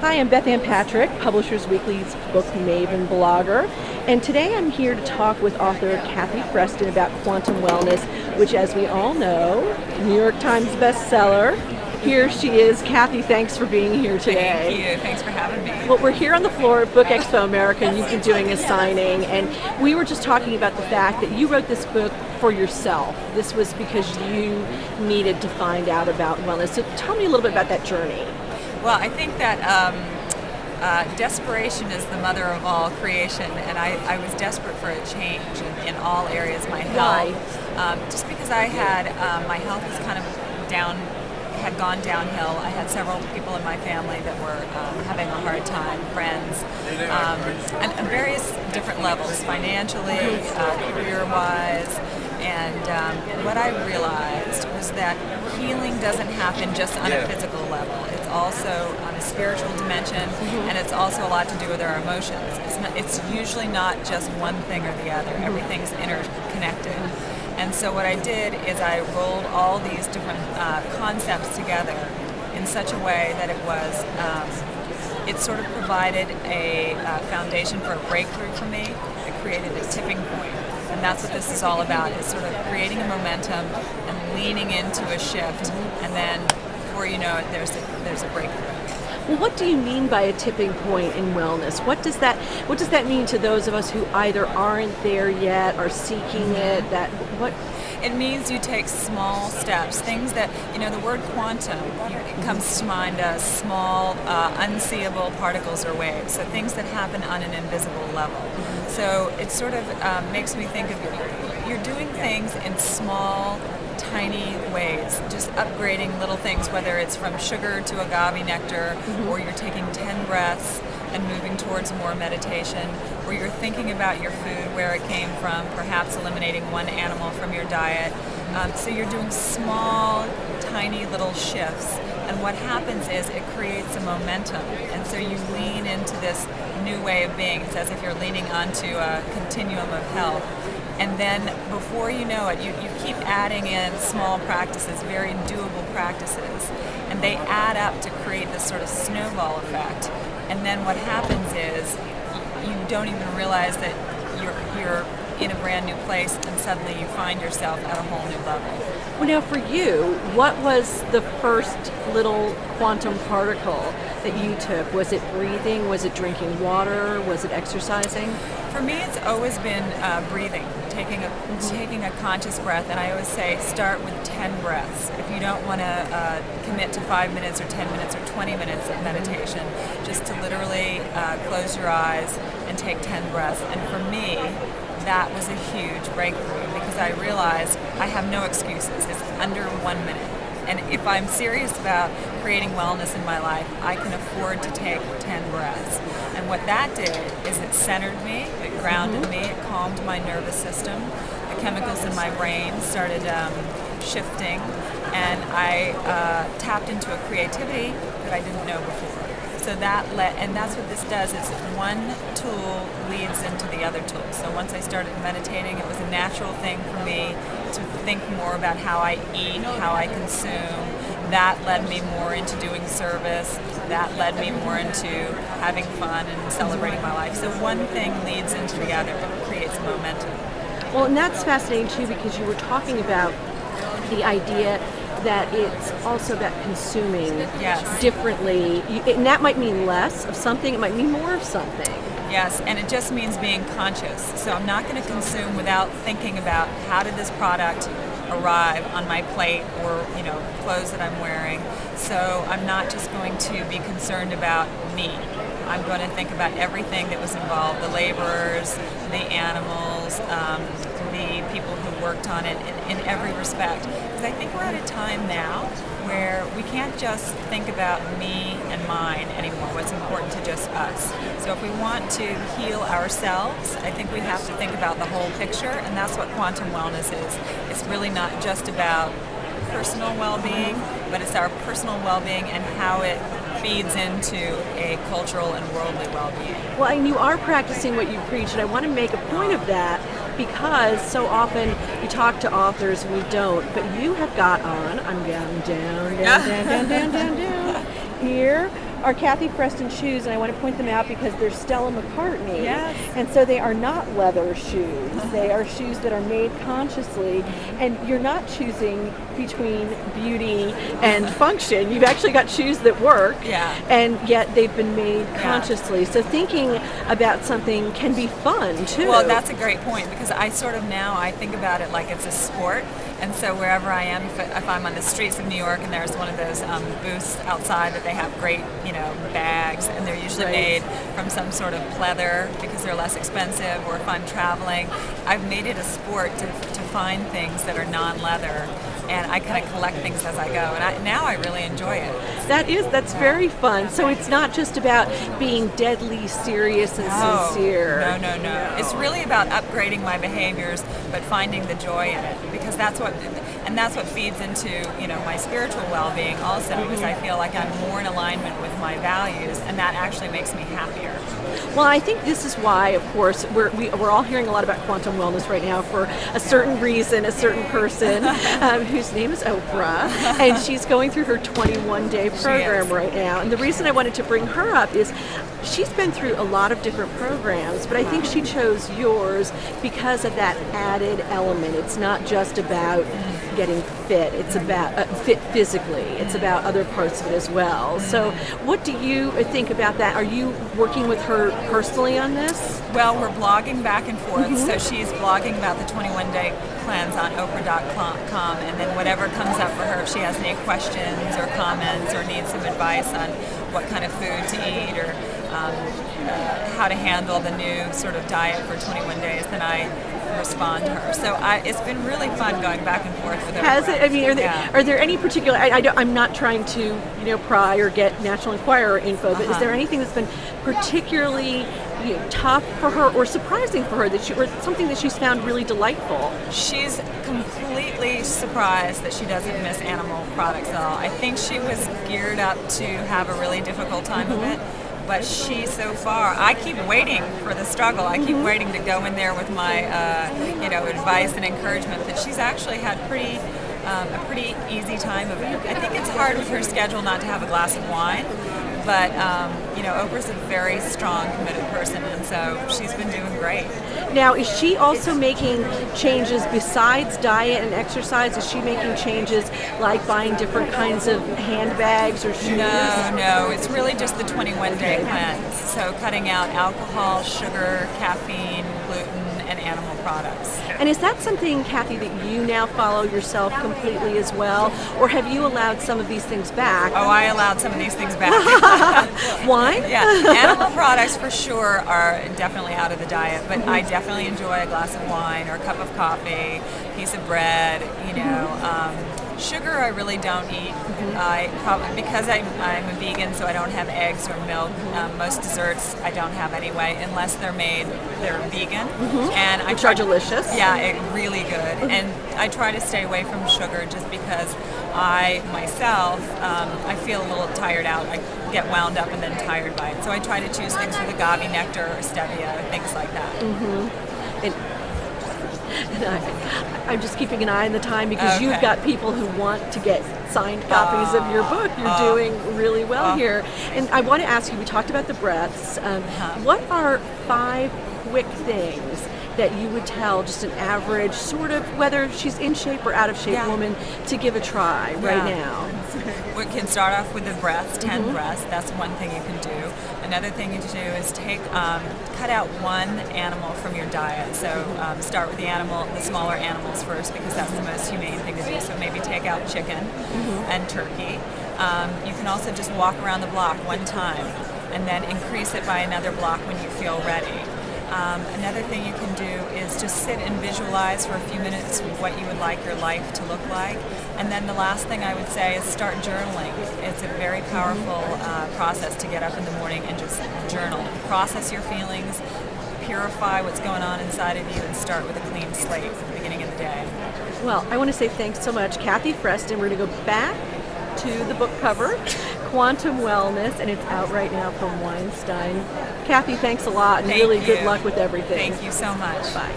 Hi, I'm Bethanne Patrick, Publishers Weekly's book maven blogger, and today I'm here to talk with author Kathy Freston about quantum wellness, which, as we all know, New York Times bestseller. Here she is. Kathy, thanks for being here today. Thank you. Thanks for having me. Well, we're here on the floor at BookExpo America, and you've been doing a signing, and we were just talking about the fact that you wrote this book for yourself. This was because you needed to find out about wellness. So tell me a little bit about that journey. Well, I think that desperation is the mother of all creation, and I was desperate for a change in all areas of my health. Just because I had, my health was kind of had gone downhill. I had several people in my family that were having a hard time, friends, and at various different levels, financially, career-wise. And what I realized was that healing doesn't happen just on a physical level. It's also on a spiritual dimension, and it's also a lot to do with our emotions. It's usually not just one thing or the other. Everything's interconnected. And so what I did is I rolled all these different concepts together in such a way that it sort of provided a foundation for a breakthrough for me. It created a tipping point. And that's what this is all about, is sort of creating a momentum and leaning into a shift. And then before you know it, there's a breakthrough. Well, what do you mean by a tipping point in wellness? What does that mean to those of us who either aren't there yet, are seeking it? It means you take small steps, things that, the word quantum comes to mind as small, unseeable particles or waves, so things that happen on an invisible level. So it sort of makes me think of you're doing things in small, tiny ways, just upgrading little things, whether it's from sugar to agave nectar, or you're taking 10 breaths and moving towards more meditation, or you're thinking about your food, where it came from, perhaps eliminating one animal from your diet. So you're doing small, tiny little shifts, and what happens is it creates a momentum, and so you lean into this new way of being. It's as if you're leaning onto a continuum of health. And then before you know it, you keep adding in small practices, very doable practices, and they add up to create this sort of snowball effect. And then what happens is you don't even realize that you're in a brand new place, and suddenly you find yourself at a whole new level. Well, now for you, what was the first little quantum particle that you took? Was it breathing? Was it drinking water? Was it exercising? For me, it's always been breathing, taking a conscious breath, and I always say start with 10 breaths. If you don't want to commit to 5 minutes or 10 minutes or 20 minutes of meditation, just to literally close your eyes and take 10 breaths. And for me, that was a huge breakthrough, because I realized I have no excuses. It's under 1 minute. And if I'm serious about creating wellness in my life, I can afford to take 10 breaths. And what that did is it centered me, it grounded me, it calmed my nervous system. The chemicals in my brain started shifting, and I tapped into a creativity that I didn't know before. So and that's what this does, is one tool leads into the other tool. So once I started meditating, it was a natural thing for me to think more about how I eat, how I consume. That led me more into doing service. That led me more into having fun and celebrating my life. So one thing leads into the other and creates momentum. Well, and that's fascinating too, because you were talking about the idea that it's also about consuming differently. And that might mean less of something, it might mean more of something. Yes, and it just means being conscious. So I'm not going to consume without thinking about how did this product arrive on my plate, or clothes that I'm wearing. So I'm not just going to be concerned about me. I'm going to think about everything that was involved, the laborers, the animals, the people who worked on it in every respect. Because I think we're at a time now where we can't just think about me and mine anymore, what's important to just us. So if we want to heal ourselves, I think we have to think about the whole picture, and that's what quantum wellness is. It's really not just about personal well-being, but it's our personal well-being and how it feeds into a cultural and worldly well-being. Well, and you are practicing what you preach, and I want to make a point of that, because so often we talk to authors and we don't, but you have got on, I'm down, here, are Kathy Freston shoes, and I want to point them out because they're Stella McCartney. Yes. And so they are not leather shoes. They are shoes that are made consciously, and you're not choosing between beauty and function. You've actually got shoes that work, Yeah. and yet they've been made consciously. So thinking about something can be fun too. Well, that's a great point, because I think about it like it's a sport. And so wherever I am, if I'm on the streets of New York and there's one of those booths outside that they have great, bags, and they're usually made from some sort of pleather because they're less expensive, or if I'm traveling, I've made it a sport to find things that are non-leather, and I kind of collect things as I go, and now I really enjoy it. That's very fun. So it's not just about being deadly serious and sincere. No. It's really about upgrading my behaviors, but finding the joy in it, because that's what feeds into my spiritual well-being also, is I feel like I'm more in alignment with my values, and that actually makes me happier. Well, I think this is why, of course, we're all hearing a lot about quantum wellness right now for a certain reason, a certain person whose name is Oprah, and she's going through her 21-day program right now. And the reason I wanted to bring her up is she's been through a lot of different programs, but I think she chose yours because of that added element. It's not just about getting fit. It's about fit physically. It's about other parts of it as well. So what do you think about that? Are you working with her personally on this? Well, we're blogging back and forth. So she's blogging about the 21-day cleanse on Oprah.com, and then whatever comes up for her, if she has any questions or comments or needs some advice on what kind of food to eat, or how to handle the new sort of diet for 21 days, then I respond to her. So it's been really fun going back and forth with her. Has it? I mean, are there any particular? I'm not trying to pry or get National Enquirer info, but is there anything that's been particularly tough for her or surprising for her or something that she's found really delightful? She's completely surprised that she doesn't miss animal products at all. I think she was geared up to have a really difficult time of it. But I keep waiting for the struggle. I keep waiting to go in there with my, advice and encouragement. But she's actually had a pretty easy time of it. I think it's hard with her schedule not to have a glass of wine. But Oprah's a very strong, committed person, and so she's been doing great. Now, is she also making changes besides diet and exercise? Is she making changes like buying different kinds of handbags or shoes? No. It's really just the 21-day cleanse. So cutting out alcohol, sugar, caffeine, gluten, and animal products. And is that something, Kathy, that you now follow yourself completely as well? Or have you allowed some of these things back? Oh, I allowed some of these things back. Wine? Yeah, animal products for sure are definitely out of the diet, but I definitely enjoy a glass of wine or a cup of coffee, piece of bread, Sugar I really don't eat. Because I'm a vegan, so I don't have eggs or milk. Most desserts I don't have anyway, unless they're vegan. And which are delicious. Yeah, really good. And I try to stay away from sugar just because I myself, I feel a little tired out. I get wound up and then tired by it. So I try to choose things with agave nectar or stevia, things like that. And I'm just keeping an eye on the time because you've got people who want to get signed copies of your book. You're doing really well here. And I want to ask you, we talked about the breaths. What are 5 quick things that you would tell just an average sort of, whether she's in shape or out of shape woman, to give a try right now? We can start off with the breaths, 10 breaths. That's one thing you can do. Another thing you can do is cut out one animal from your diet. So start with the smaller animals first, because that's the most humane thing to do. So maybe take out chicken and turkey. You can also just walk around the block one time and then increase it by another block when you feel ready. Another thing you can do is just sit and visualize for a few minutes what you would like your life to look like. And then the last thing I would say is start journaling. It's a very powerful process to get up in the morning and just journal. Process your feelings, purify what's going on inside of you, and start with a clean slate at the beginning of the day. Well, I want to say thanks so much, Kathy Freston. We're going to go back to the book cover, Quantum Wellness, and it's out right now from Weinstein. Kathy, thanks a lot, and really good luck with everything. Thank you so much. Bye.